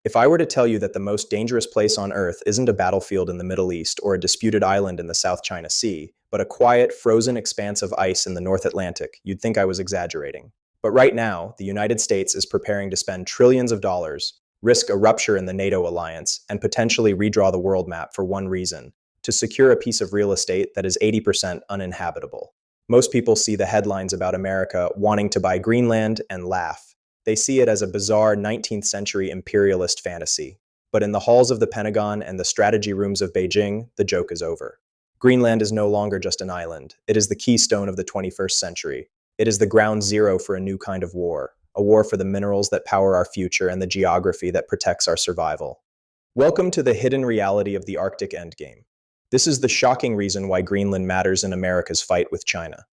If I were to tell you that the most dangerous place on Earth isn't a battlefield in the Middle East or a disputed island in the South China Sea, but a quiet, frozen expanse of ice in the North Atlantic, you'd think I was exaggerating. But right now, the United States is preparing to spend trillions of dollars, risk a rupture in the NATO alliance, and potentially redraw the world map for one reason: to secure a piece of real estate that is 80% uninhabitable. Most people see the headlines about America wanting to buy Greenland and laugh. They see it as a bizarre 19th century imperialist fantasy. But in the halls of the Pentagon and the strategy rooms of Beijing, the joke is over. Greenland is no longer just an island. It is the keystone of the 21st century. It is the ground zero for a new kind of war, a war for the minerals that power our future and the geography that protects our survival. Welcome to the hidden reality of the Arctic endgame. This is the shocking reason why Greenland matters in America's fight with China.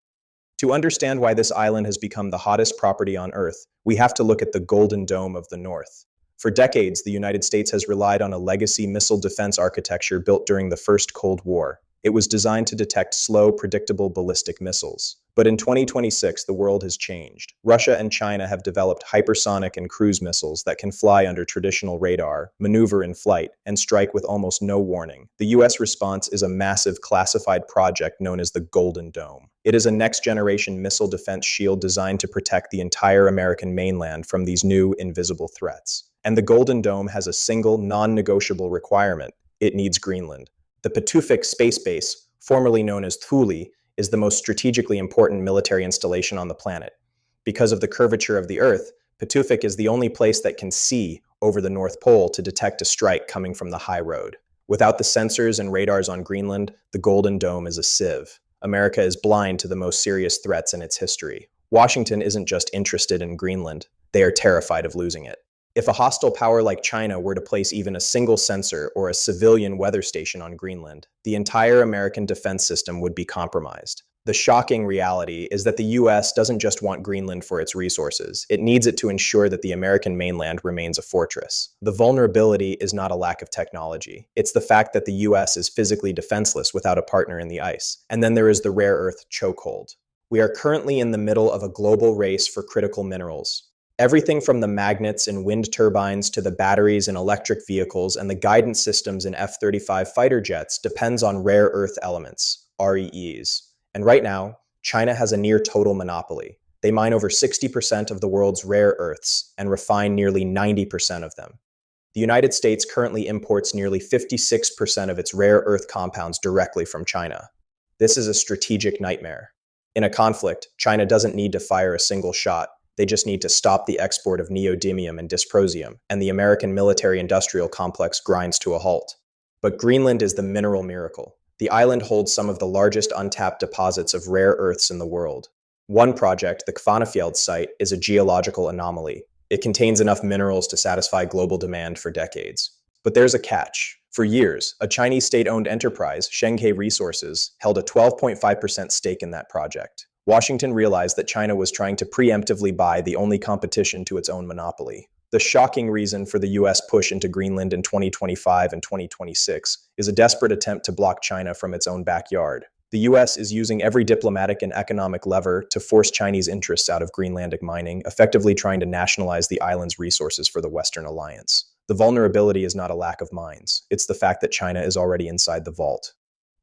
To understand why this island has become the hottest property on Earth, we have to look at the Golden Dome of the North. For decades, the United States has relied on a legacy missile defense architecture built during the First Cold War. It was designed to detect slow, predictable ballistic missiles. But in 2026, the world has changed. Russia and China have developed hypersonic and cruise missiles that can fly under traditional radar, maneuver in flight, and strike with almost no warning. The US response is a massive classified project known as the Golden Dome. It is a next-generation missile defense shield designed to protect the entire American mainland from these new, invisible threats. And the Golden Dome has a single, non-negotiable requirement: it needs Greenland. The Pituffik Space Base, formerly known as Thule, is the most strategically important military installation on the planet. Because of the curvature of the Earth, Pituffik is the only place that can see over the North Pole to detect a strike coming from the high road. Without the sensors and radars on Greenland, the Golden Dome is a sieve. America is blind to the most serious threats in its history. Washington isn't just interested in Greenland, they are terrified of losing it. If a hostile power like China were to place even a single sensor or a civilian weather station on Greenland, the entire American defense system would be compromised. The shocking reality is that the US doesn't just want Greenland for its resources, it needs it to ensure that the American mainland remains a fortress. The vulnerability is not a lack of technology, it's the fact that the US is physically defenseless without a partner in the ice. And then there is the rare earth chokehold. We are currently in the middle of a global race for critical minerals. Everything from the magnets in wind turbines to the batteries in electric vehicles and the guidance systems in F-35 fighter jets depends on rare earth elements, REEs. And right now, China has a near total monopoly. They mine over 60% of the world's rare earths and refine nearly 90% of them. The United States currently imports nearly 56% of its rare earth compounds directly from China. This is a strategic nightmare. In a conflict, China doesn't need to fire a single shot. They just need to stop the export of neodymium and dysprosium, and the American military-industrial complex grinds to a halt. But Greenland is the mineral miracle. The island holds some of the largest untapped deposits of rare earths in the world. One project, the Kvanefjeld site, is a geological anomaly. It contains enough minerals to satisfy global demand for decades. But there's a catch. For years, a Chinese state-owned enterprise, Shenghe Resources, held a 12.5% stake in that project. Washington realized that China was trying to preemptively buy the only competition to its own monopoly. The shocking reason for the US push into Greenland in 2025 and 2026 is a desperate attempt to block China from its own backyard. The US is using every diplomatic and economic lever to force Chinese interests out of Greenlandic mining, effectively trying to nationalize the island's resources for the Western alliance. The vulnerability is not a lack of mines, it's the fact that China is already inside the vault.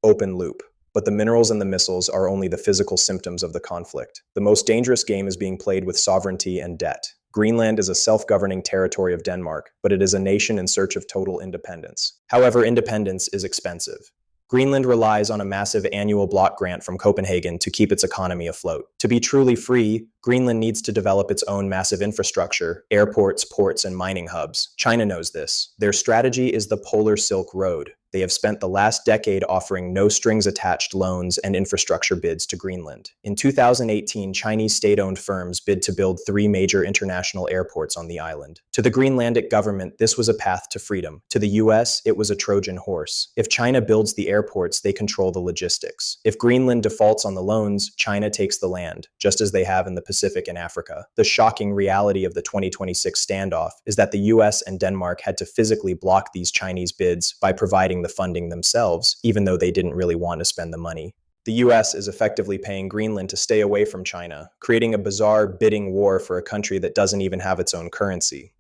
Open loop. But the minerals and the missiles are only the physical symptoms of the conflict. The most dangerous game is being played with sovereignty and debt. Greenland is a self-governing territory of Denmark, but it is a nation in search of total independence. However, independence is expensive. Greenland relies on a massive annual block grant from Copenhagen to keep its economy afloat. To be truly free, Greenland needs to develop its own massive infrastructure, airports, ports, and mining hubs. China knows this. Their strategy is the Polar Silk Road. They have spent the last decade offering no-strings-attached loans and infrastructure bids to Greenland. In 2018, Chinese state-owned firms bid to build 3 major international airports on the island. To the Greenlandic government, this was a path to freedom. To the US, it was a Trojan horse. If China builds the airports, they control the logistics. If Greenland defaults on the loans, China takes the land, just as they have in the Pacific and Africa. The shocking reality of the 2026 standoff is that the US and Denmark had to physically block these Chinese bids by providing the funding themselves, even though they didn't really want to spend the money. The US is effectively paying Greenland to stay away from China, creating a bizarre bidding war for a country that doesn't even have its own currency.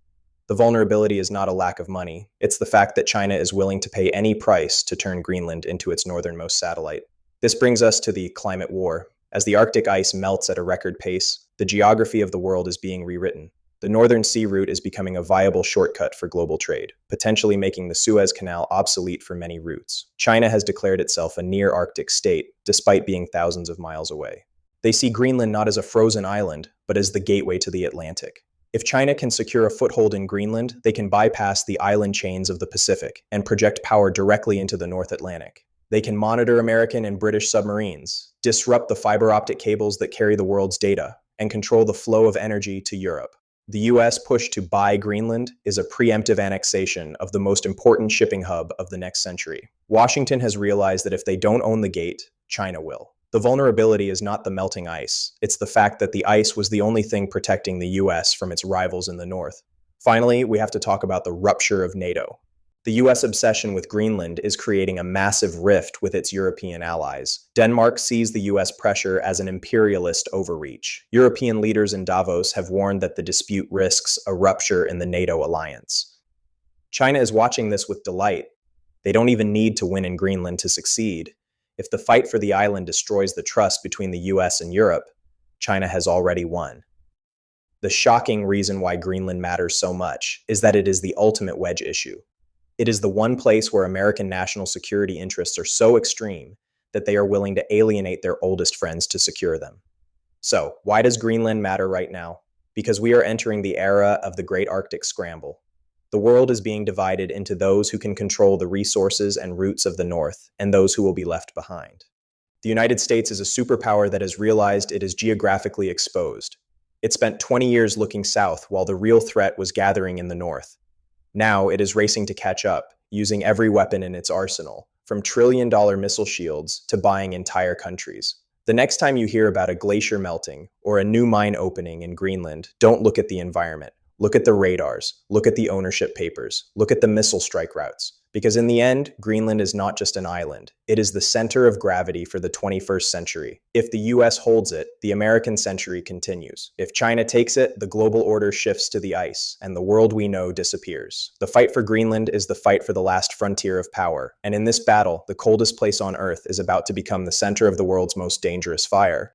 The vulnerability is not a lack of money. It's the fact that China is willing to pay any price to turn Greenland into its northernmost satellite. This brings us to the climate war. As the Arctic ice melts at a record pace, the geography of the world is being rewritten. The Northern Sea route is becoming a viable shortcut for global trade, potentially making the Suez Canal obsolete for many routes. China has declared itself a near-Arctic state, despite being thousands of miles away. They see Greenland not as a frozen island, but as the gateway to the Atlantic. If China can secure a foothold in Greenland, they can bypass the island chains of the Pacific and project power directly into the North Atlantic. They can monitor American and British submarines, disrupt the fiber optic cables that carry the world's data, and control the flow of energy to Europe. The US push to buy Greenland is a preemptive annexation of the most important shipping hub of the next century. Washington has realized that if they don't own the gate, China will. The vulnerability is not the melting ice, it's the fact that the ice was the only thing protecting the US from its rivals in the north. Finally, we have to talk about the rupture of NATO. The US obsession with Greenland is creating a massive rift with its European allies. Denmark sees the US pressure as an imperialist overreach. European leaders in Davos have warned that the dispute risks a rupture in the NATO alliance. China is watching this with delight. They don't even need to win in Greenland to succeed. If the fight for the island destroys the trust between the US and Europe, China has already won. The shocking reason why Greenland matters so much is that it is the ultimate wedge issue. It is the one place where American national security interests are so extreme that they are willing to alienate their oldest friends to secure them. So, why does Greenland matter right now? Because we are entering the era of the Great Arctic Scramble. The world is being divided into those who can control the resources and routes of the North, and those who will be left behind. The United States is a superpower that has realized it is geographically exposed. It spent 20 years looking south while the real threat was gathering in the North. Now it is racing to catch up, using every weapon in its arsenal, from trillion-dollar missile shields to buying entire countries. The next time you hear about a glacier melting or a new mine opening in Greenland, don't look at the environment. Look at the radars, look at the ownership papers, look at the missile strike routes. Because in the end, Greenland is not just an island. It is the center of gravity for the 21st century. If the US holds it, the American century continues. If China takes it, the global order shifts to the ice, and the world we know disappears. The fight for Greenland is the fight for the last frontier of power. And in this battle, the coldest place on Earth is about to become the center of the world's most dangerous fire.